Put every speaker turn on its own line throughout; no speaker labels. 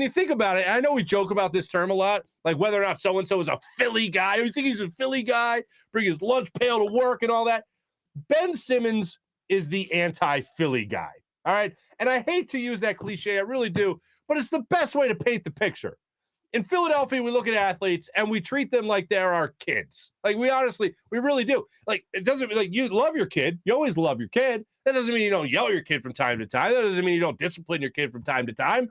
you think about it, I know we joke about this term a lot, like whether or not so-and-so is a Philly guy. Or you think he's a Philly guy, bring his lunch pail to work and all that. Ben Simmons is the anti-Philly guy, all right? And I hate to use that cliche, I really do, but it's the best way to paint the picture. In Philadelphia, we look at athletes and we treat them like they're our kids. Like we really do. Like it doesn't mean like you love your kid. You always love your kid. That doesn't mean you don't yell at your kid from time to time. That doesn't mean you don't discipline your kid from time to time.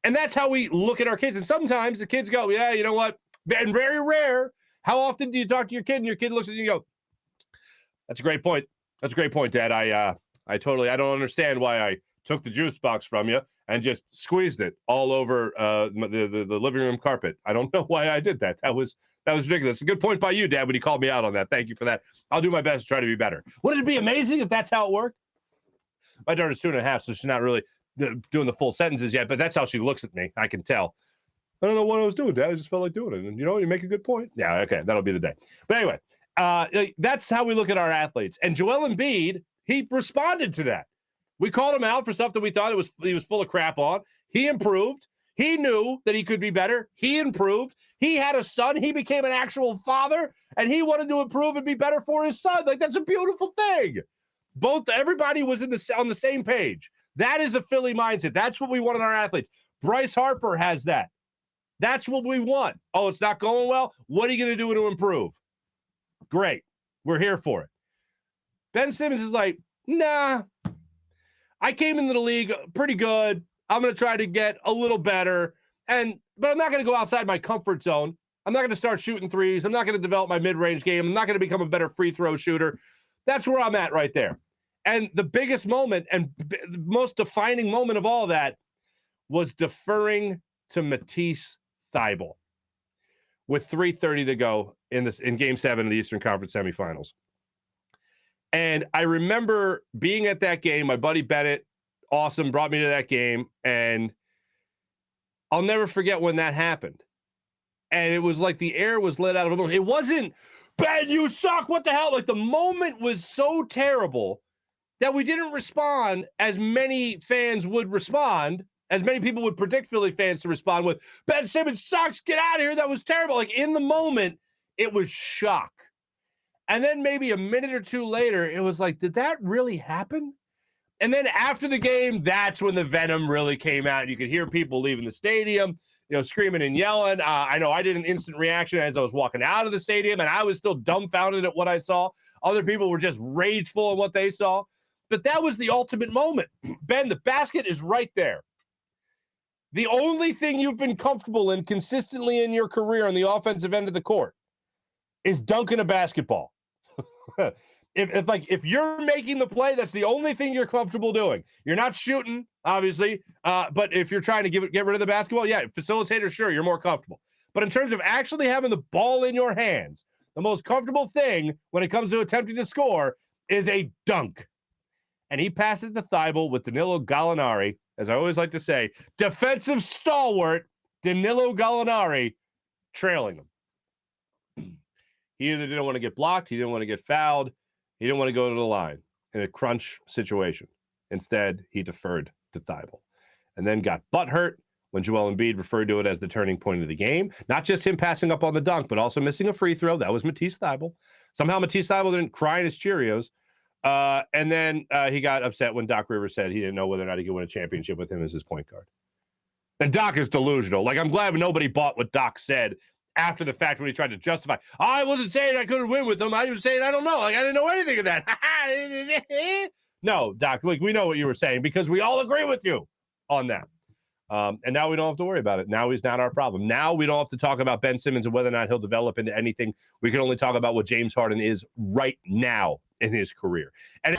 And that's how we look at our kids. And sometimes the kids go, yeah, you know what? And very rare. How often do you talk to your kid and your kid looks at you and you go, that's a great point. That's a great point, Dad. I don't understand why I took the juice box from you and just squeezed it all over the living room carpet. I don't know why I did that. That was ridiculous. It's a good point by you, Dad, when you called me out on that. Thank you for that. I'll do my best to try to be better. Wouldn't it be amazing if that's how it worked? My daughter's 2.5, so she's not really doing the full sentences yet, but that's how she looks at me. I can tell. I don't know what I was doing, Dad. I just felt like doing it. And, you make a good point. Yeah, okay, that'll be the day. But anyway, that's how we look at our athletes. And Joel Embiid, he responded to that. We called him out for stuff that we thought he was full of crap on. He improved. He knew that he could be better. He improved. He had a son. He became an actual father, and he wanted to improve and be better for his son. Like, that's a beautiful thing. Everybody was on the same page. That is a Philly mindset. That's what we want in our athletes. Bryce Harper has that. That's what we want. Oh, it's not going well? What are you going to do to improve? Great. We're here for it. Ben Simmons is like, nah. I came into the league pretty good. I'm going to try to get a little better, but I'm not going to go outside my comfort zone. I'm not going to start shooting threes. I'm not going to develop my mid-range game. I'm not going to become a better free throw shooter. That's where I'm at right there. And the biggest moment and the most defining moment of all that was deferring to Matisse Thybulle with 3:30 to go in Game 7 of the Eastern Conference semifinals. And I remember being at that game. My buddy Bennett, awesome, brought me to that game. And I'll never forget when that happened. And it was like the air was let out of a balloon. It wasn't, Ben, you suck. What the hell? Like the moment was so terrible that we didn't respond as many fans would respond, as many people would predict Philly fans to respond with, Ben Simmons sucks. Get out of here. That was terrible. Like in the moment, it was shock. And then maybe a minute or two later, it was like, did that really happen? And then after the game, that's when the venom really came out. You could hear people leaving the stadium, screaming and yelling. I know I did an instant reaction as I was walking out of the stadium, and I was still dumbfounded at what I saw. Other people were just rageful at what they saw. But that was the ultimate moment. Ben, the basket is right there. The only thing you've been comfortable in consistently in your career on the offensive end of the court is dunking a basketball. If you're making the play, that's the only thing you're comfortable doing. You're not shooting, obviously, but if you're trying to get rid of the basketball, yeah, facilitator, sure, you're more comfortable. But in terms of actually having the ball in your hands, the most comfortable thing when it comes to attempting to score is a dunk. And he passed it to Thybulle with Danilo Gallinari, as I always like to say, defensive stalwart Danilo Gallinari trailing him. He either didn't want to get blocked, he didn't want to get fouled, he didn't want to go to the line in a crunch situation. Instead, he deferred to Thybulle and then got butthurt when Joel Embiid referred to it as the turning point of the game. Not just him passing up on the dunk, but also missing a free throw. That was Matisse Thybulle. Somehow Matisse Thybulle didn't cry in his Cheerios. And then he got upset when Doc Rivers said he didn't know whether or not he could win a championship with him as his point guard. And Doc is delusional. Like, I'm glad nobody bought what Doc said after the fact when he tried to justify. I wasn't saying I couldn't win with him. I was saying I don't know. Like, I didn't know anything of that. No, Doc, like, we know what you were saying because we all agree with you on that. And now we don't have to worry about it. Now he's not our problem. Now we don't have to talk about Ben Simmons and whether or not he'll develop into anything. We can only talk about what James Harden is right now in his career. And